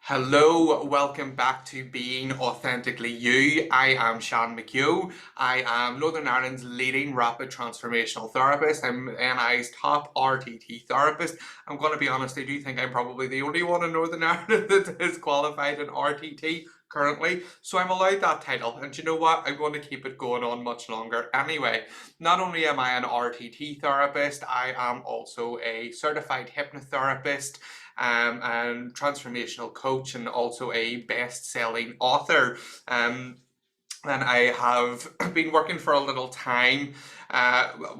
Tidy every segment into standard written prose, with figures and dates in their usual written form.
Hello, welcome back to Being Authentically You. I am Seán McGeough. I am Northern Ireland's leading rapid transformational therapist. I'm NI's top RTT therapist. I'm going to be honest, I do think I'm probably the only one in Northern Ireland that is qualified in RTT currently. So I'm allowed that title. And you know what? I'm going to keep it going on much longer anyway. Not only am I an RTT therapist, I am also a certified hypnotherapist and transformational coach, and also a best-selling author. And I have been working for a little time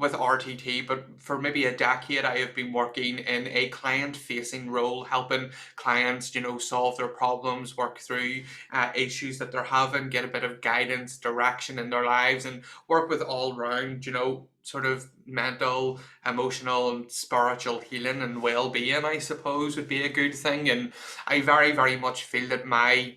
with RTT, but for maybe a decade, I have been working in a client-facing role, helping clients, solve their problems, work through issues that they're having, get a bit of guidance, direction in their lives, and work with all-round, sort of mental, emotional, and spiritual healing and well-being, I suppose, would be a good thing. And I very, very much feel that my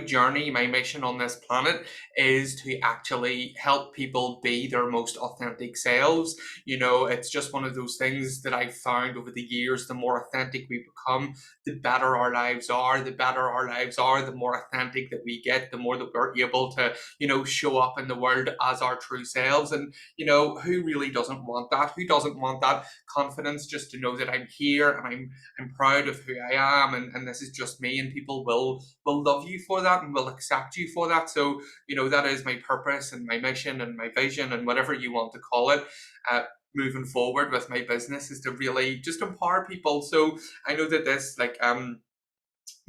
journey, my mission on this planet is to actually help people be their most authentic selves. It's just one of those things that I've found over the years. The more authentic we become, the better our lives are. The better our lives are, the more authentic that we get, the more that we're able to, show up in the world as our true selves. And, who really doesn't want that? Who doesn't want that confidence just to know that I'm here and I'm proud of who I am, and this is just me, and people will love you for that and will accept you for that. So, that is my purpose and my mission and my vision and whatever you want to call it. Moving forward with my business is to really just empower people. So I know that this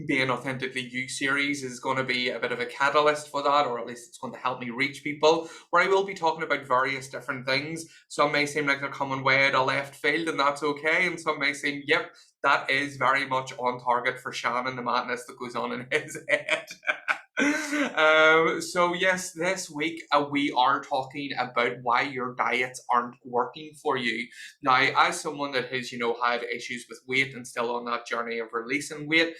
Being Authentically You series is going to be a bit of a catalyst for that, or at least it's going to help me reach people, where I will be talking about various different things. Some may seem like they're coming way out of left field, and that's okay. And some may seem, yep, that is very much on target for Seán and the madness that goes on in his head. So yes, this week we are talking about why your diets aren't working for you. Now, as someone that has, had issues with weight and still on that journey of releasing weight,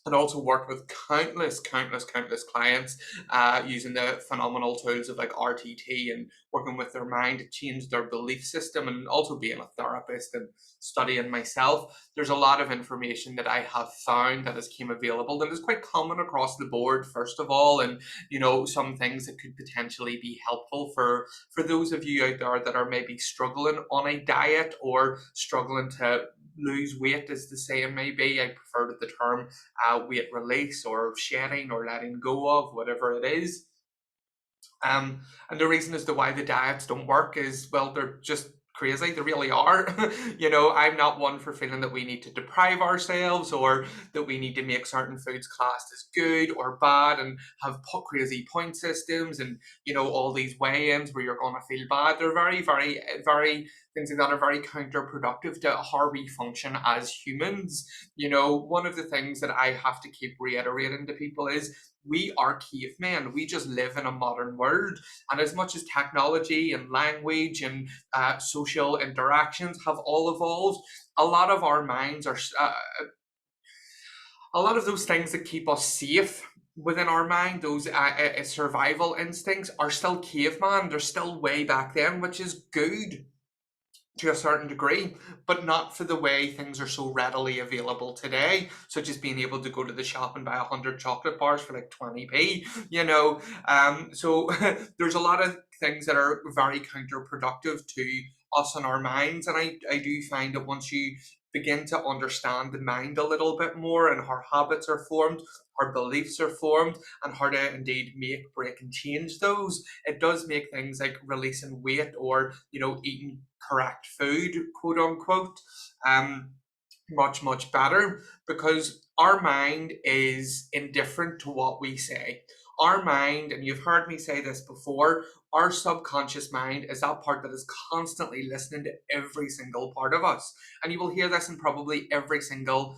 and also worked with countless clients using the phenomenal tools of like RTT and working with their mind to change their belief system, and also being a therapist and studying myself. There's a lot of information that I have found that has came available that is quite common across the board, first of all, and some things that could potentially be helpful for those of you out there that are maybe struggling on a diet or struggling to lose weight, as the saying may be. I prefer the term weight release or shedding or letting go of, whatever it is. And the reason as to why the diets don't work is, well, they're just crazy. They really are. I'm not one for feeling that we need to deprive ourselves, or that we need to make certain foods classed as good or bad and have crazy point systems and, all these weigh-ins where you're going to feel bad. They're very, very, very things like that are very counterproductive to how we function as humans. One of the things that I have to keep reiterating to people is we are cavemen. We just live in a modern world. And as much as technology and language and social interactions have all evolved, a lot of our minds are, a lot of those things that keep us safe within our mind, those survival instincts, are still caveman. They're still way back then, which is good to a certain degree, but not for the way things are so readily available today, such as being able to go to the shop and buy 100 chocolate bars for like 20p, so there's a lot of things that are very counterproductive to us and our minds. And I do find that once you begin to understand the mind a little bit more, and how habits are formed, how beliefs are formed, and how to indeed make, break, and change those, it does make things like releasing weight or, eating correct food, quote unquote, much better, because our mind is indifferent to what we say. Our mind, and you've heard me say this before, our subconscious mind is that part that is constantly listening to every single part of us. And you will hear this in probably every single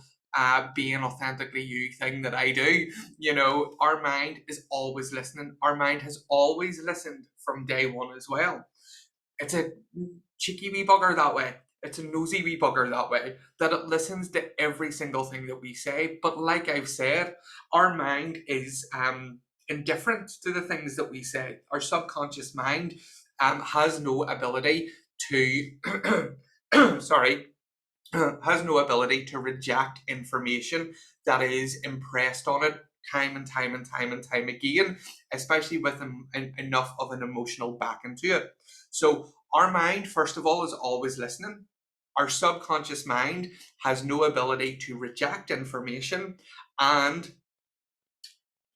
Being Authentically You thing that I do. Our mind is always listening. Our mind has always listened from day one as well. It's a cheeky wee bugger that way. It's a nosy wee bugger that way, that it listens to every single thing that we say. But like I've said, our mind is indifferent to the things that we say. Our subconscious mind has no ability to, sorry, has no ability to reject information that is impressed on it time and time and time and time again, especially with enough of an emotional back into it. So, our mind, first of all, is always listening. Our subconscious mind has no ability to reject information, and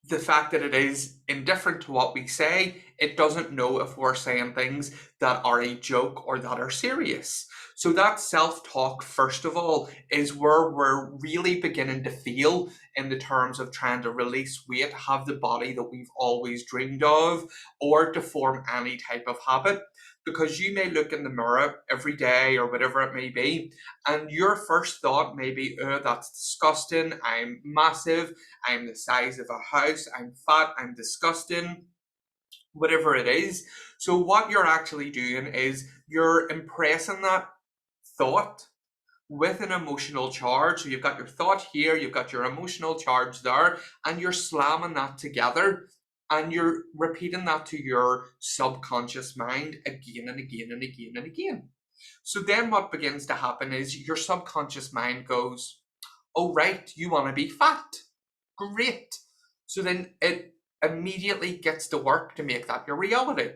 the fact that it is indifferent to what we say, it doesn't know if we're saying things that are a joke or that are serious. So, that self talk, first of all, is where we're really beginning to feel in the terms of trying to release weight, have the body that we've always dreamed of, or to form any type of habit. Because you may look in the mirror every day or whatever it may be, and your first thought may be, oh, that's disgusting, I'm massive, I'm the size of a house, I'm fat, I'm disgusting, whatever it is. So, what you're actually doing is you're impressing that thought with an emotional charge. So, you've got your thought here, you've got your emotional charge there, and you're slamming that together. And you're repeating that to your subconscious mind again and again and again and again. So then what begins to happen is your subconscious mind goes, oh, right, you want to be fat. Great. So then it immediately gets to work to make that your reality.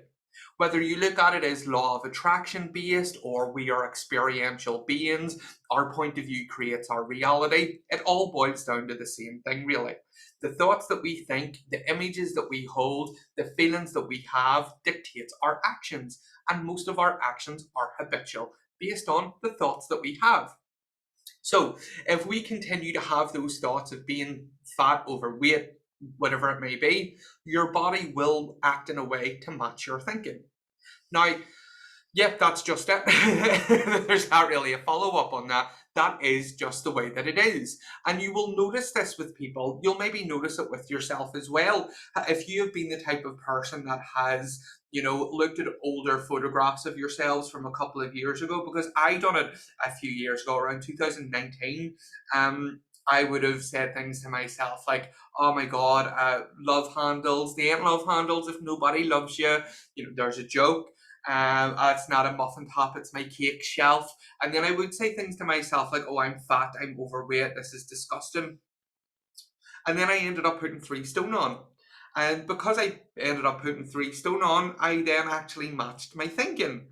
Whether you look at it as law of attraction based or we are experiential beings, our point of view creates our reality, it all boils down to the same thing, really. The thoughts that we think, the images that we hold, the feelings that we have dictates our actions. And most of our actions are habitual based on the thoughts that we have. So, if we continue to have those thoughts of being fat, overweight, whatever it may be, your body will act in a way to match your thinking. Now, yep, that's just it. There's not really a follow up on that. That is just the way that it is. And you will notice this with people. You'll maybe notice it with yourself as well. If you have been the type of person that has, looked at older photographs of yourselves from a couple of years ago, because I done it a few years ago, around 2019. I would have said things to myself like, oh my God, love handles, they ain't love handles if nobody loves you. There's a joke. It's not a muffin top, it's my cake shelf. And then I would say things to myself like, oh, I'm fat, I'm overweight, this is disgusting. And then I ended up putting 3 stone on. And because I ended up putting 3 stone on, I then actually matched my thinking.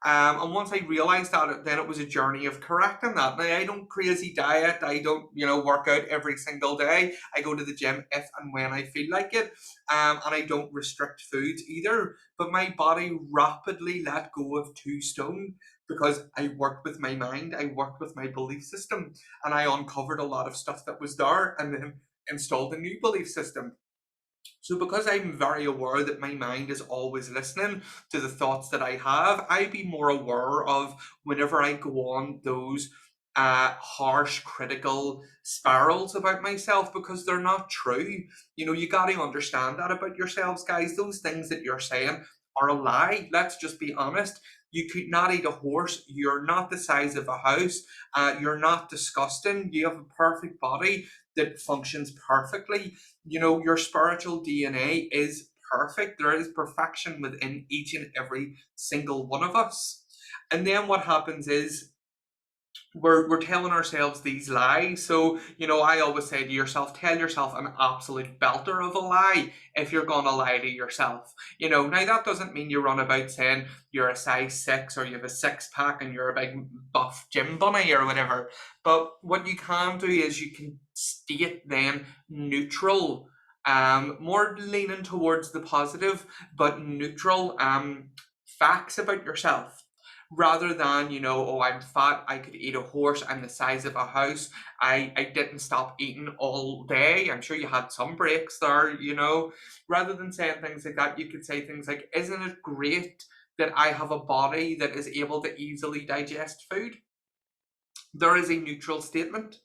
And once I realized that, then it was a journey of correcting that. Now, I don't crazy diet. I don't, work out every single day. I go to the gym if and when I feel like it. And I don't restrict foods either. But my body rapidly let go of 2 stone because I worked with my mind. I worked with my belief system. And I uncovered a lot of stuff that was there and then installed a new belief system. So, because I'm very aware that my mind is always listening to the thoughts that I have, I be more aware of whenever I go on those harsh, critical spirals about myself because they're not true. You got to understand that about yourselves, guys. Those things that you're saying are a lie. Let's just be honest. You could not eat a horse. You're not the size of a house. You're not disgusting. You have a perfect body that functions perfectly. Your spiritual DNA is perfect. There is perfection within each and every single one of us. And then what happens is we're telling ourselves these lies. So, I always say to yourself, tell yourself an absolute belter of a lie if you're going to lie to yourself. Now that doesn't mean you run about saying you're a size 6 or you have a 6-pack and you're a big buff gym bunny or whatever. But what you can do is you can state then neutral, more leaning towards the positive, but neutral facts about yourself rather than, oh, I'm fat, I could eat a horse, I'm the size of a house, I didn't stop eating all day. I'm sure you had some breaks there, Rather than saying things like that, you could say things like, isn't it great that I have a body that is able to easily digest food? There is a neutral statement.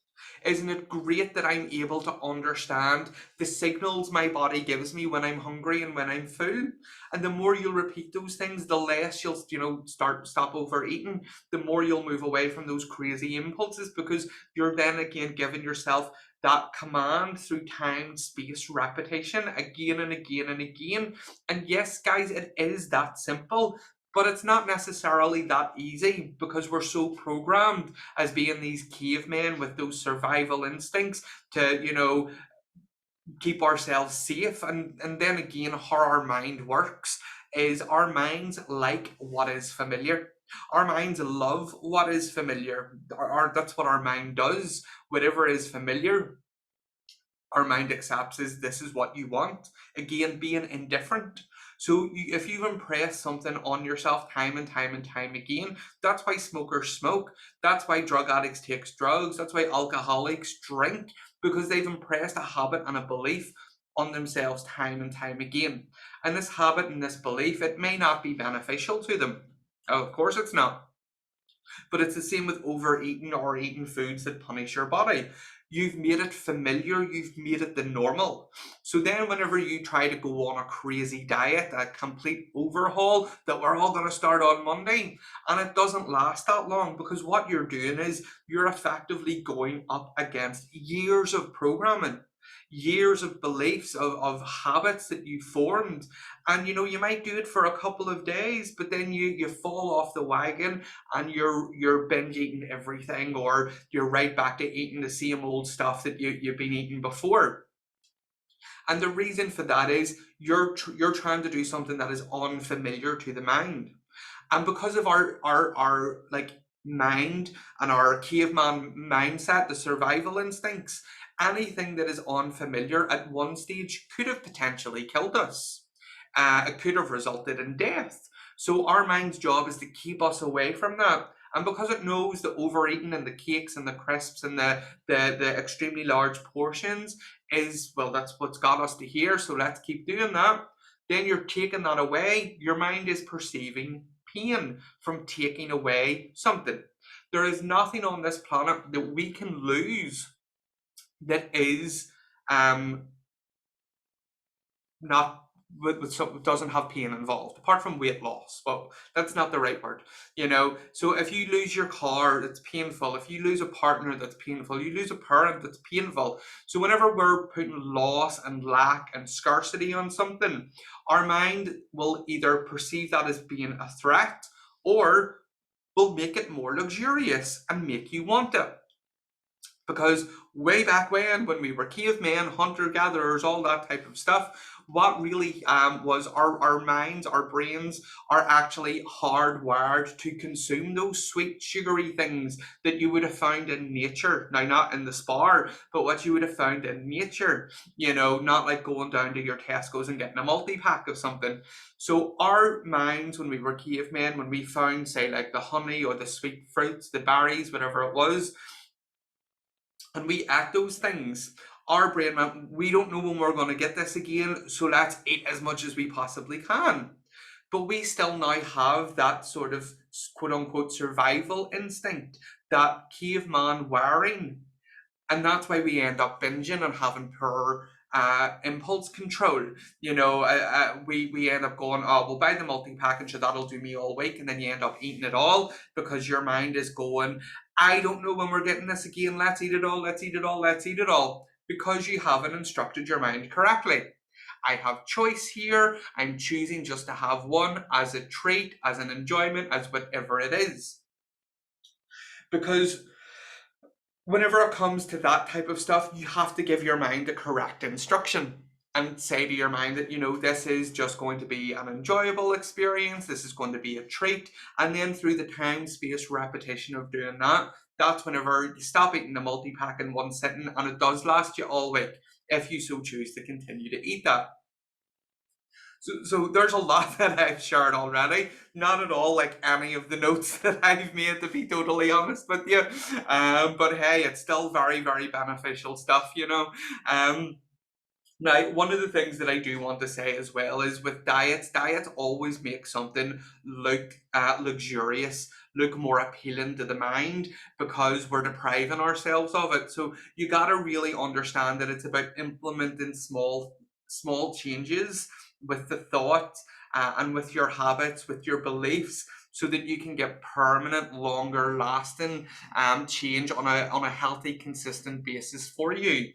Isn't it great that I'm able to understand the signals my body gives me when I'm hungry and when I'm full? And the more you'll repeat those things, the less you'll, stop overeating, the more you'll move away from those crazy impulses because you're then again giving yourself that command through time, space, repetition again and again and again. And yes, guys, it is that simple. But it's not necessarily that easy because we're so programmed as being these cavemen with those survival instincts to, keep ourselves safe. And then again, how our mind works is our minds like what is familiar. Our minds love what is familiar. That's what our mind does. Whatever is familiar, our mind accepts is this is what you want. Again, being indifferent. So if you impress something on yourself time and time and time again, that's why smokers smoke. That's why drug addicts take drugs. That's why alcoholics drink, because they've impressed a habit and a belief on themselves time and time again. And this habit and this belief, it may not be beneficial to them. Of course it's not. But it's the same with overeating or eating foods that punish your body. You've made it familiar, you've made it the normal. So then whenever you try to go on a crazy diet, a complete overhaul that we're all going to start on Monday, and it doesn't last that long, because what you're doing is you're effectively going up against years of programming, years of beliefs, of habits that you formed. And you might do it for a couple of days, but then you fall off the wagon and you're binge eating everything, or you're right back to eating the same old stuff that you've been eating before. And the reason for that is you're trying to do something that is unfamiliar to the mind. And because of our like mind and our caveman mindset, the survival instincts, anything that is unfamiliar at one stage could have potentially killed us. It could have resulted in death. So our mind's job is to keep us away from that. And because it knows the overeating and the cakes and the crisps and the extremely large portions is, well, that's what's got us to here, so let's keep doing that. Then you're taking that away. Your mind is perceiving pain from taking away something. There is nothing on this planet that we can lose that is not doesn't have pain involved, apart from weight loss. But that's not the right word. So if you lose your car, it's painful. If you lose a partner, that's painful. You lose a parent, that's painful. So whenever we're putting loss and lack and scarcity on something, our mind will either perceive that as being a threat, or will make it more luxurious and make you want it. Because way back when we were cavemen, hunter-gatherers, all that type of stuff, what really was our minds, our brains are actually hardwired to consume those sweet, sugary things that you would have found in nature. Now, not in the spar, but what you would have found in nature. Not like going down to your Tesco's and getting a multi-pack of something. So our minds, when we were cavemen, when we found, say, like the honey or the sweet fruits, the berries, whatever it was, and we ate those things, our brain went, we don't know when we're going to get this again, so let's eat as much as we possibly can. But we still now have that sort of quote-unquote survival instinct, that caveman wiring. And that's why we end up binging and having poor impulse control. We end up going, oh, we'll buy the multi-pack and sure that'll do me all week, and then you end up eating it all because your mind is going, I don't know when we're getting this again, let's eat it all, let's eat it all, let's eat it all, because you haven't instructed your mind correctly. I have choice here. I'm choosing just to have one as a treat, as an enjoyment, as whatever it is. Because whenever it comes to that type of stuff, you have to give your mind the correct instruction and say to your mind that, this is just going to be an enjoyable experience. This is going to be a treat. And then through the time, space, repetition of doing that, that's whenever you stop eating the multi-pack in one sitting, and it does last you all week if you so choose to continue to eat that. So there's a lot that I've shared already. Not at all like any of the notes that I've made, to be totally honest with you. But hey, it's still very, very beneficial stuff, Now, one of the things that I do want to say as well is with diets always make something look luxurious, look more appealing to the mind, because we're depriving ourselves of it. So you got to really understand that it's about implementing small changes with the thought and with your habits, with your beliefs, so that you can get permanent, longer lasting change on a healthy, consistent basis for you.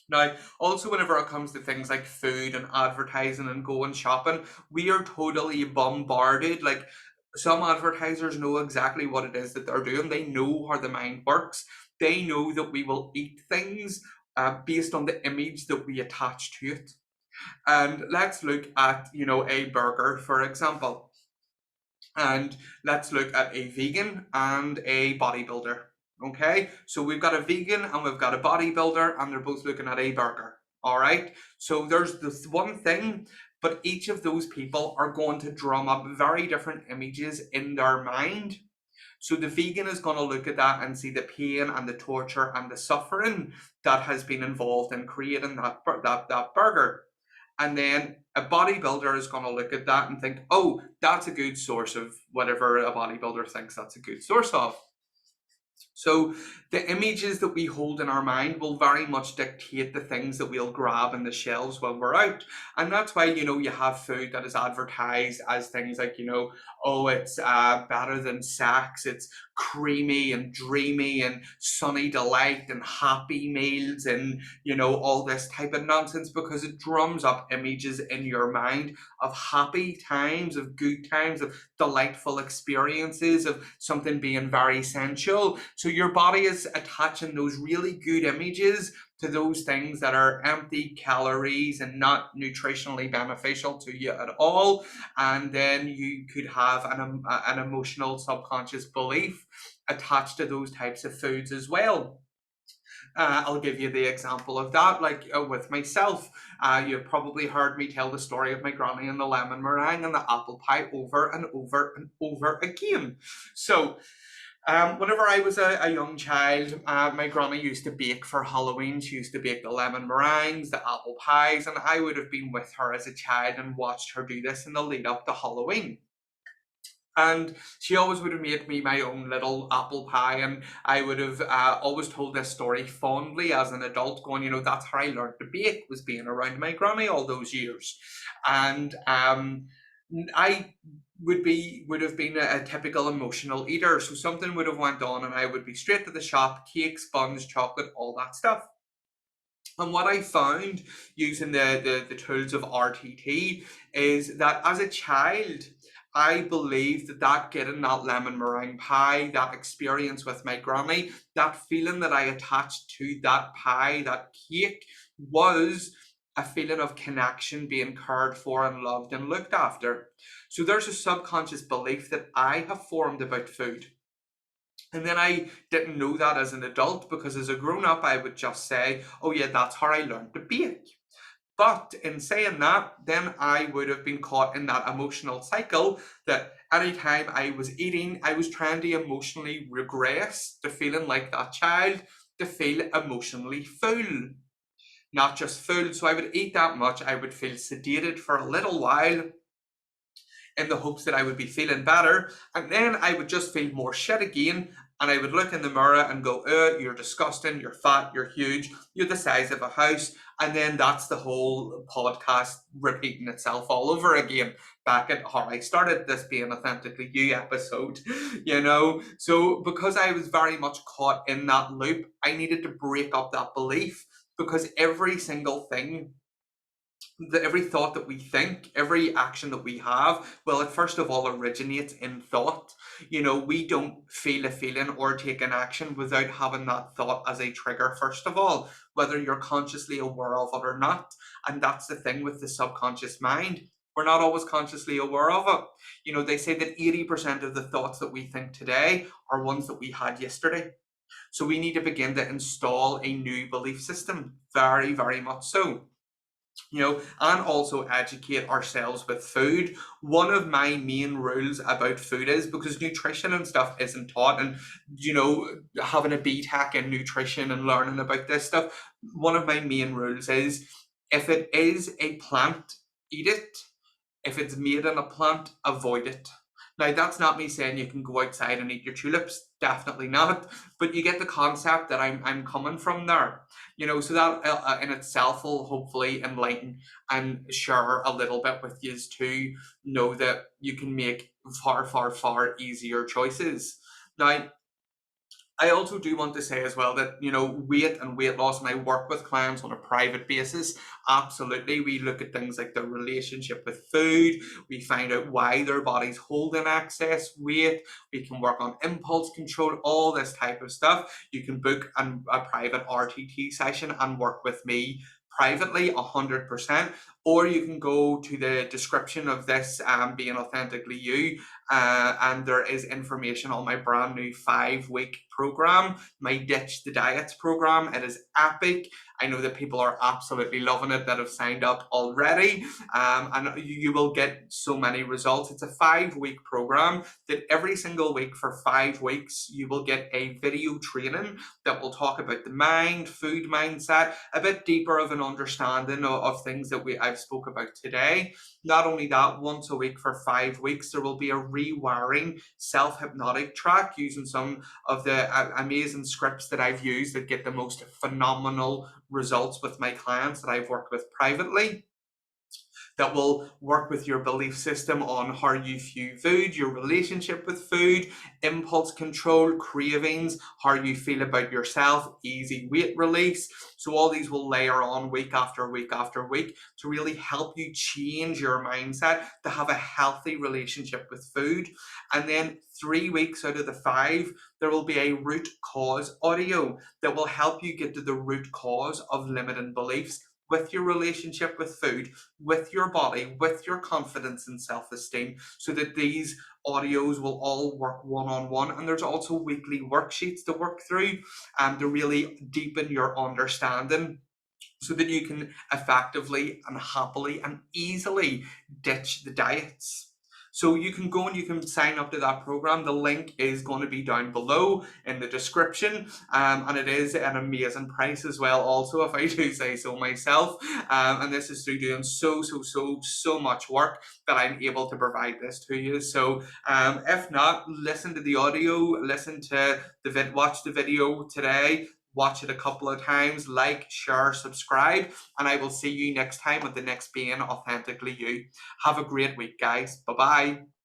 Now, also, whenever it comes to things like food and advertising and going shopping, we are totally bombarded. Like, some advertisers know exactly what it is that they're doing, they know how the mind works, they know that we will eat things based on the image that we attach to it. And let's look at, a burger, for example. And let's look at a vegan and a bodybuilder. Okay, so we've got a vegan and we've got a bodybuilder, and they're both looking at a burger. All right, so there's this one thing, but each of those people are going to drum up very different images in their mind. So the vegan is going to look at that and see the pain and the torture and the suffering that has been involved in creating that burger. And then a bodybuilder is going to look at that and think, oh, that's a good source of whatever a bodybuilder thinks that's a good source of. So the images that we hold in our mind will very much dictate the things that we'll grab in the shelves when we're out. And that's why, you have food that is advertised as things like, oh, it's better than sex, it's creamy and dreamy and sunny delight and happy meals and, all this type of nonsense, because it drums up images in your mind of happy times, of good times, of delightful experiences, of something being very sensual. So your body is attaching those really good images to those things that are empty calories and not nutritionally beneficial to you at all. And then you could have an emotional subconscious belief attached to those types of foods as well. I'll give you the example of that, like with myself. You've probably heard me tell the story of my granny and the lemon meringue and the apple pie over and over and over again. So, whenever I was a young child, my granny used to bake for Halloween. She used to bake the lemon meringues, the apple pies, and I would have been with her as a child and watched her do this in the lead up to Halloween. And she always would have made me my own little apple pie, and I would have always told this story fondly as an adult, going, that's how I learned to bake, was being around my granny all those years. And I would have been a typical emotional eater, so something would have went on, and I would be straight to the shop, cake, sponge, chocolate, all that stuff. And what I found using the tools of RTT is that as a child, I believed that getting that lemon meringue pie, that experience with my granny, that feeling that I attached to that pie, that cake, was a feeling of connection, being cared for and loved and looked after. So there's a subconscious belief that I have formed about food. And then I didn't know that as an adult, because as a grown up, I would just say, oh, yeah, that's how I learned to bake. But in saying that, then I would have been caught in that emotional cycle that anytime I was eating, I was trying to emotionally regress to feeling like that child, to feel emotionally full. Not just full, so I would eat that much, I would feel sedated for a little while in the hopes that I would be feeling better. And then I would just feel more shit again. And I would look in the mirror and go, you're disgusting, you're fat, you're huge, you're the size of a house. And then that's the whole podcast repeating itself all over again, back at how I started this Being Authentically You episode, So because I was very much caught in that loop, I needed to break up that belief, because every single thing, every thought that we think, every action that we have, well, it first of all originates in thought. We don't feel a feeling or take an action without having that thought as a trigger, first of all, whether you're consciously aware of it or not. And that's the thing with the subconscious mind. We're not always consciously aware of it. They say that 80% of the thoughts that we think today are ones that we had yesterday. So we need to begin to install a new belief system, very, very much so. And also educate ourselves with food. One of my main rules about food is, because nutrition and stuff isn't taught, and having a BTEC in nutrition and learning about this stuff, one of my main rules is, if it is a plant, eat it. If it's made in a plant, avoid it. Now, that's not me saying you can go outside and eat your tulips. Definitely not. But you get the concept that I'm coming from there. So that in itself will hopefully enlighten and share a little bit with you to know that you can make far, far, far easier choices. Now, I also do want to say as well that, weight and weight loss, and I work with clients on a private basis. Absolutely. We look at things like their relationship with food. We find out why their body's holding excess weight. We can work on impulse control, all this type of stuff. You can book a private RTT session and work with me privately 100%, or you can go to the description of this, Being Authentically You, and there is information on my brand new 5-week program, my Ditch the Diets program. It is epic. I know that people are absolutely loving it that have signed up already, and you will get so many results. It's a 5-week program that every single week for 5 weeks you will get a video training that will talk about the mind, food mindset, a bit deeper of an understanding of things that I've spoke about today. Not only that, once a week for 5 weeks, there will be a rewiring self-hypnotic track using some of the amazing scripts that I've used that get the most phenomenal results with my clients that I've worked with privately, that will work with your belief system on how you view food, your relationship with food, impulse control, cravings, how you feel about yourself, easy weight release. So all these will layer on week after week after week to really help you change your mindset to have a healthy relationship with food. And then 3 weeks out of the 5, there will be a root cause audio that will help you get to the root cause of limiting beliefs with your relationship with food, with your body, with your confidence and self-esteem, so that these audios will all work one-on-one. And there's also weekly worksheets to work through to really deepen your understanding, so that you can effectively and happily and easily ditch the diets. So you can go and you can sign up to that program. The link is going to be down below in the description, and it is an amazing price as well, also, if I do say so myself. And this is through doing so much work that I'm able to provide this to you. So if not, listen to the audio, listen to watch the video today, watch it a couple of times, like, share, subscribe, and I will see you next time with the next Being Authentically You. Have a great week, guys. Bye bye.